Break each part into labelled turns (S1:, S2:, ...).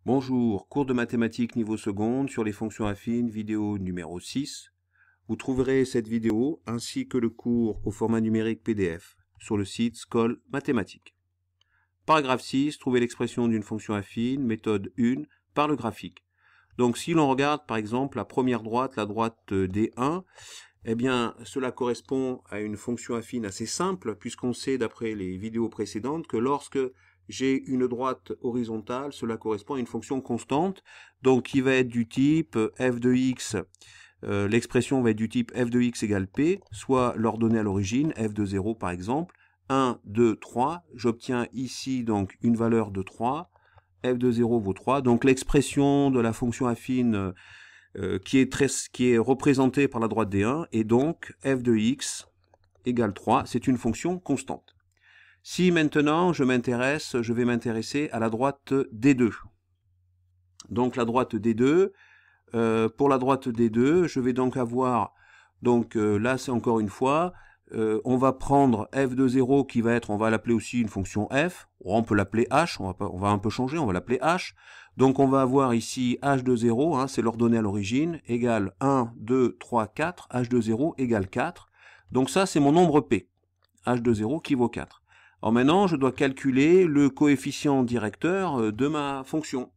S1: Bonjour, cours de mathématiques niveau seconde sur les fonctions affines, vidéo numéro 6. Vous trouverez cette vidéo ainsi que le cours au format numérique PDF sur le site Scol Mathématiques. Paragraphe 6, trouver l'expression d'une fonction affine, méthode 1, par le graphique. Donc si l'on regarde par exemple la première droite, la droite D1, eh bien cela correspond à une fonction affine assez simple puisqu'on sait d'après les vidéos précédentes que lorsque j'ai une droite horizontale, cela correspond à une fonction constante, donc qui va être du type f de x, l'expression va être du type f de x égale p, soit l'ordonnée à l'origine, f de 0 par exemple, 1, 2, 3, j'obtiens ici donc une valeur de 3, f de 0 vaut 3, donc l'expression de la fonction affine qui est représentée par la droite D1, et donc f de x égale 3, c'est une fonction constante. Si maintenant je vais m'intéresser à la droite D2. Donc la droite D2, pour la droite D2, je vais donc avoir, là c'est encore une fois, on va prendre f de 0 qui va être, on va l'appeler aussi une fonction f, on peut l'appeler h, on va un peu changer, on va l'appeler h. Donc on va avoir ici h de 0, hein, c'est l'ordonnée à l'origine, égale 1, 2, 3, 4, h de 0 égale 4. Donc ça c'est mon nombre p, h de 0 qui vaut 4. Alors maintenant, je dois calculer le coefficient directeur de ma fonction.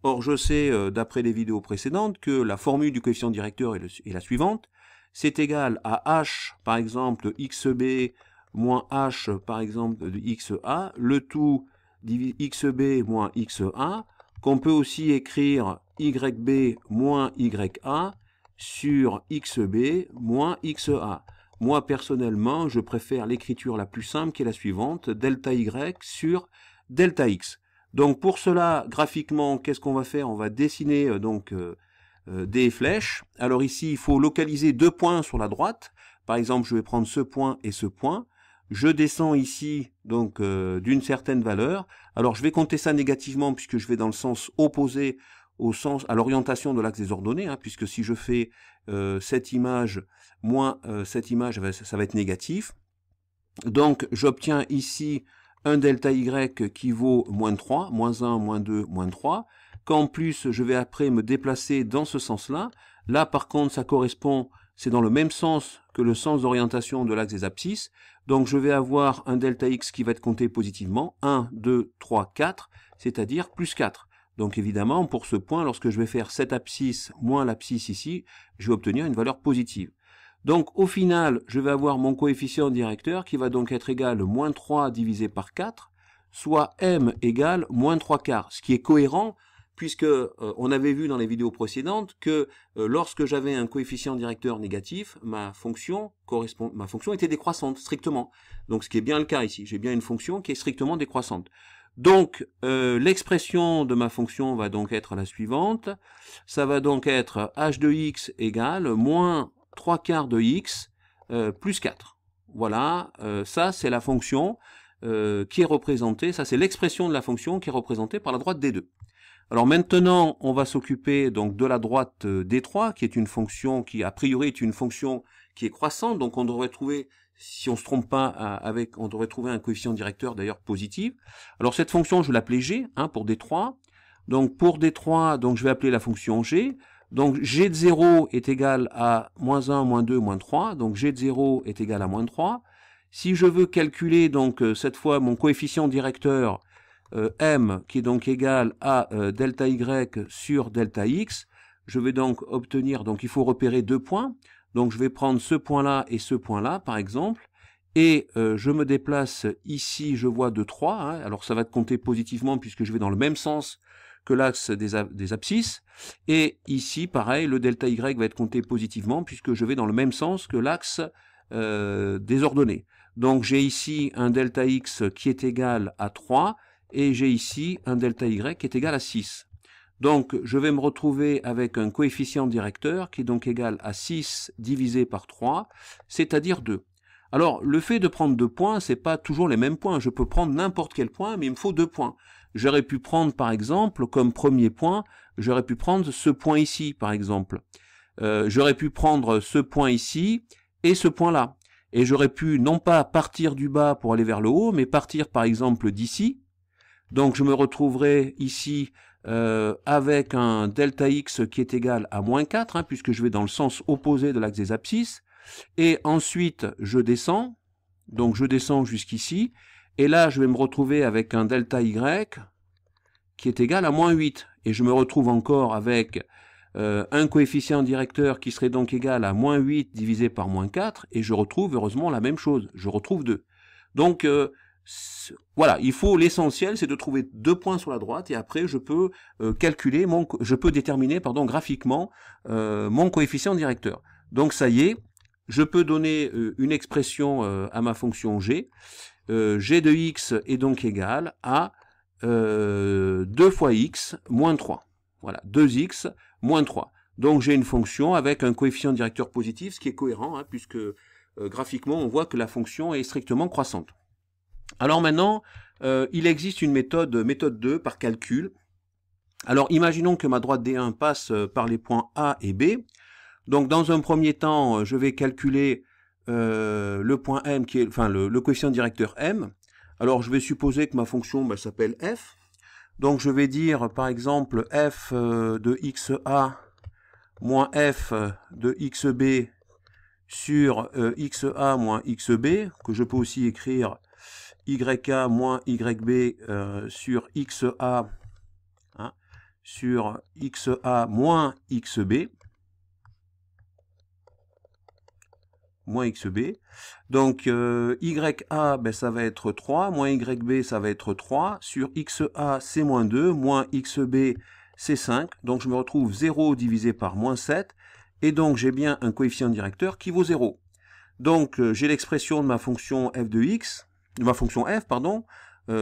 S1: Or, je sais, d'après les vidéos précédentes, que la formule du coefficient directeur est la suivante. C'est égal à h, par exemple, xb moins h, par exemple, de xa, le tout xb moins xa, qu'on peut aussi écrire yb moins ya sur xb moins xa. Moi, personnellement, je préfère l'écriture la plus simple qui est la suivante, delta y sur delta x. Donc pour cela, graphiquement, qu'est-ce qu'on va faire? On va dessiner des flèches. Alors ici, il faut localiser deux points sur la droite. Par exemple, je vais prendre ce point et ce point. Je descends ici donc d'une certaine valeur. Alors je vais compter ça négativement puisque je vais dans le sens opposé à l'orientation de l'axe des ordonnées, hein, puisque si je fais cette image moins cette image, ça va être négatif. Donc j'obtiens ici un delta y qui vaut moins 3, moins 1, moins 2, moins 3, qu'en plus je vais après me déplacer dans ce sens-là. Là par contre ça correspond, c'est dans le même sens que le sens d'orientation de l'axe des abscisses, donc je vais avoir un delta x qui va être compté positivement, 1, 2, 3, 4, c'est-à-dire plus 4. Donc évidemment, pour ce point, lorsque je vais faire cette abscisse moins l'abscisse ici, je vais obtenir une valeur positive. Donc au final, je vais avoir mon coefficient directeur qui va donc être égal à moins 3 divisé par 4, soit m égale moins 3 quarts, ce qui est cohérent puisque on avait vu dans les vidéos précédentes que lorsque j'avais un coefficient directeur négatif, ma fonction était décroissante strictement. Donc ce qui est bien le cas ici, j'ai bien une fonction qui est strictement décroissante. Donc l'expression de ma fonction va donc être la suivante, ça va donc être h de x égale moins 3 quarts de x plus 4. Voilà, ça c'est la fonction qui est représentée, ça c'est l'expression de la fonction qui est représentée par la droite D2. Alors maintenant, on va s'occuper donc de la droite D3, qui est une fonction qui a priori est une fonction qui est croissante, donc on devrait trouver, si on se trompe pas, on devrait trouver un coefficient directeur d'ailleurs positif. Alors cette fonction, je vais l'appeler g, hein, pour D3. Donc pour D3, donc je vais appeler la fonction g. Donc g de 0 est égal à moins 1, moins 2, moins 3. Donc g de 0 est égal à moins 3. Si je veux calculer donc cette fois mon coefficient directeur, m qui est donc égal à delta y sur delta x, je vais donc obtenir, donc il faut repérer deux points, donc je vais prendre ce point-là et ce point-là par exemple, et je me déplace ici, je vois de 3, hein, alors ça va te compter positivement puisque je vais dans le même sens que l'axe des abscisses, et ici pareil, le delta y va être compté positivement puisque je vais dans le même sens que l'axe des ordonnées. Donc j'ai ici un delta x qui est égal à 3, et j'ai ici un delta y qui est égal à 6. Donc je vais me retrouver avec un coefficient directeur qui est donc égal à 6 divisé par 3, c'est-à-dire 2. Alors le fait de prendre deux points, c'est pas toujours les mêmes points, je peux prendre n'importe quel point, mais il me faut deux points. J'aurais pu prendre par exemple, comme premier point, j'aurais pu prendre ce point ici par exemple. J'aurais pu prendre ce point ici et ce point-là. Et j'aurais pu non pas partir du bas pour aller vers le haut, mais partir par exemple d'ici. Donc je me retrouverai ici avec un delta x qui est égal à moins 4, hein, puisque je vais dans le sens opposé de l'axe des abscisses. Et ensuite, je descends. Donc, je descends jusqu'ici. Et là, je vais me retrouver avec un delta y qui est égal à moins 8. Et je me retrouve encore avec un coefficient directeur qui serait donc égal à moins 8 divisé par moins 4. Et je retrouve heureusement la même chose. Je retrouve 2. Donc, voilà, l'essentiel, c'est de trouver 2 points sur la droite. Et après, je peux calculer, je peux déterminer graphiquement mon coefficient directeur. Donc, ça y est, je peux donner une expression à ma fonction g. G de x est donc égal à 2 fois x moins 3. Voilà, 2x moins 3. Donc j'ai une fonction avec un coefficient directeur positif, ce qui est cohérent, hein, puisque graphiquement on voit que la fonction est strictement croissante. Alors maintenant, il existe une méthode 2 par calcul. Alors imaginons que ma droite D1 passe par les points A et B. Donc dans un premier temps, je vais calculer le point M, qui est, enfin le coefficient directeur M. Alors je vais supposer que ma fonction s'appelle f. Donc je vais dire par exemple f de xa moins f de xb sur xa moins xb, que je peux aussi écrire yk moins yb sur xa, hein, sur xa moins xb. Moins xb. Donc ya, ça va être 3, moins yb, ça va être 3, sur xa, c'est moins 2, moins xb, c'est 5, donc je me retrouve 0 divisé par moins 7, et donc j'ai bien un coefficient directeur qui vaut 0. Donc j'ai l'expression de ma fonction f de x, de ma fonction f, pardon.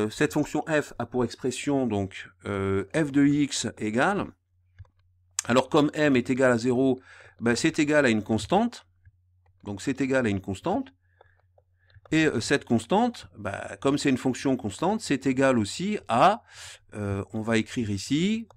S1: Cette fonction f a pour expression donc f de x égale, alors comme m est égal à 0, c'est égal à une constante. Donc c'est égal à une constante. Et cette constante, comme c'est une fonction constante, c'est égal aussi à, on va écrire ici,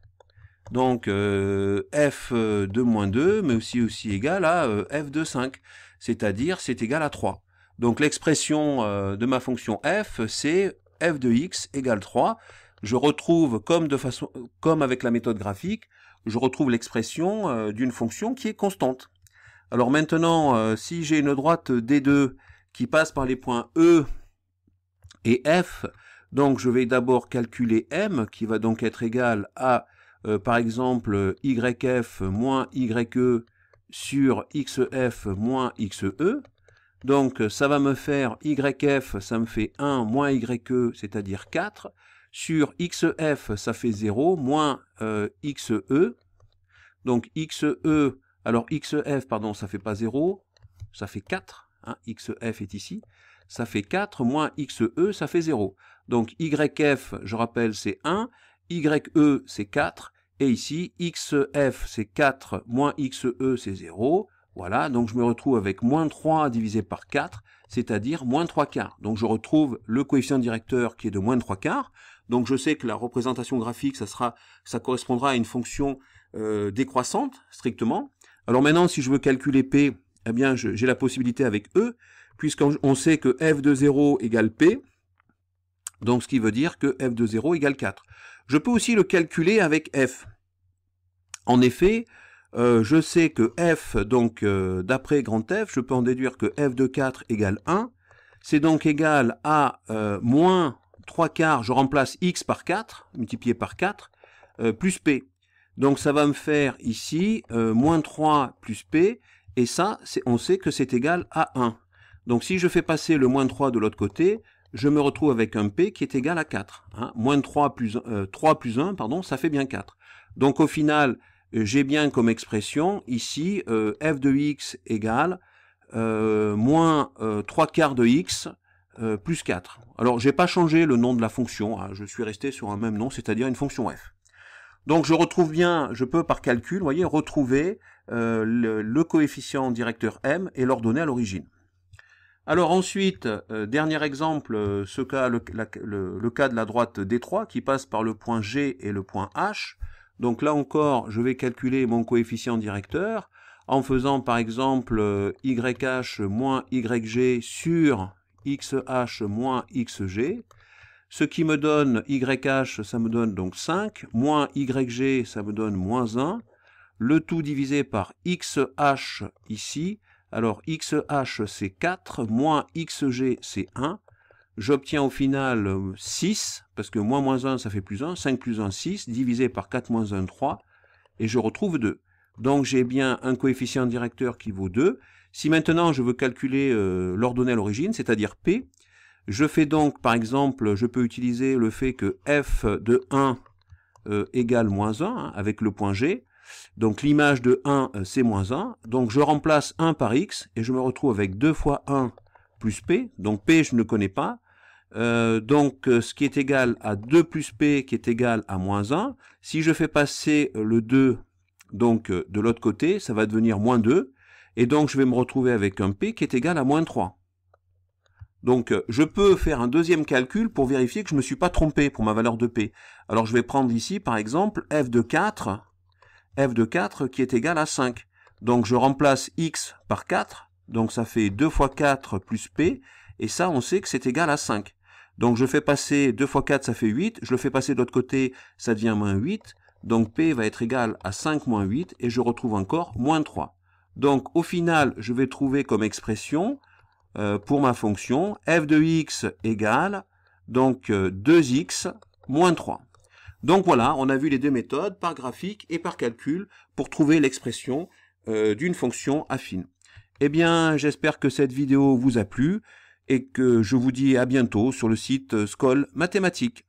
S1: donc f de moins 2, mais aussi égal à f de 5. C'est-à-dire, c'est égal à 3. Donc l'expression de ma fonction f, c'est f de x égale 3. Je retrouve, comme avec la méthode graphique, je retrouve l'expression d'une fonction qui est constante. Alors maintenant, si j'ai une droite D2 qui passe par les points E et F, donc je vais d'abord calculer M, qui va donc être égal à, par exemple, YF moins YE sur XF moins XE. Donc ça va me faire YF, ça me fait 1 moins YE, c'est-à-dire 4. Sur XF, ça fait 0, moins XE. Donc XE... Alors XF, pardon, ça fait pas 0, ça fait 4, hein, XF est ici, ça fait 4, moins XE, ça fait 0. Donc YF, je rappelle, c'est 1, YE, c'est 4, et ici, XF, c'est 4, moins XE, c'est 0. Voilà, donc je me retrouve avec moins 3 divisé par 4, c'est-à-dire moins 3 quarts. Donc je retrouve le coefficient directeur qui est de moins 3 quarts. Donc je sais que la représentation graphique, ça correspondra à une fonction décroissante, strictement. Alors maintenant, si je veux calculer P, eh bien, j'ai la possibilité avec E, puisqu'on sait que f de 0 égale P, donc ce qui veut dire que f de 0 égale 4. Je peux aussi le calculer avec F. En effet, je sais que F, donc d'après grand F, je peux en déduire que f de 4 égale 1. C'est donc égal à moins 3 quarts, je remplace x par 4, multiplié par 4, plus P. Donc ça va me faire ici moins 3 plus P, et ça, on sait que c'est égal à 1. Donc si je fais passer le moins 3 de l'autre côté, je me retrouve avec un P qui est égal à 4. Hein. Moins 3 plus 1, pardon, ça fait bien 4. Donc au final, j'ai bien comme expression ici f de x égale moins 3 quarts de x plus 4. Alors j'ai pas changé le nom de la fonction, hein, je suis resté sur un même nom, c'est-à-dire une fonction f. Donc je retrouve bien, je peux par calcul, vous voyez, retrouver le coefficient directeur M et l'ordonnée à l'origine. Alors ensuite, dernier exemple, le cas de la droite D3 qui passe par le point G et le point H. Donc là encore, je vais calculer mon coefficient directeur en faisant par exemple YH moins YG sur XH moins XG. ce qui me donne YH, ça me donne donc 5, moins YG, ça me donne moins 1, le tout divisé par XH ici, alors XH c'est 4, moins XG c'est 1, j'obtiens au final 6, parce que moins 1 ça fait plus 1, 5 plus 1 6, divisé par 4 moins 1 3, et je retrouve 2. Donc j'ai bien un coefficient directeur qui vaut 2. Si maintenant je veux calculer l'ordonnée à l'origine, c'est-à-dire P, je fais donc, par exemple, je peux utiliser le fait que f de 1 égale moins 1, hein, avec le point G. Donc l'image de 1, c'est moins 1. Donc je remplace 1 par x, et je me retrouve avec 2 fois 1 plus P. Donc P, je ne connais pas. Ce qui est égal à 2 plus P, qui est égal à moins 1. Si je fais passer le 2 donc de l'autre côté, ça va devenir moins 2. Et donc je vais me retrouver avec un P qui est égal à moins 3. Donc je peux faire un deuxième calcul pour vérifier que je ne me suis pas trompé pour ma valeur de P. Alors je vais prendre ici par exemple f de 4 qui est égal à 5. Donc je remplace x par 4, donc ça fait 2 fois 4 plus P, et ça on sait que c'est égal à 5. Donc je fais passer 2 fois 4, ça fait 8, je le fais passer de l'autre côté, ça devient moins 8, donc P va être égal à 5 moins 8, et je retrouve encore moins 3. Donc au final, je vais trouver comme expression, pour ma fonction, f de x égale, donc 2x moins 3. Donc voilà, on a vu les deux méthodes, par graphique et par calcul, pour trouver l'expression d'une fonction affine. Eh bien, j'espère que cette vidéo vous a plu, et que je vous dis à bientôt sur le site Skol Mathématiques.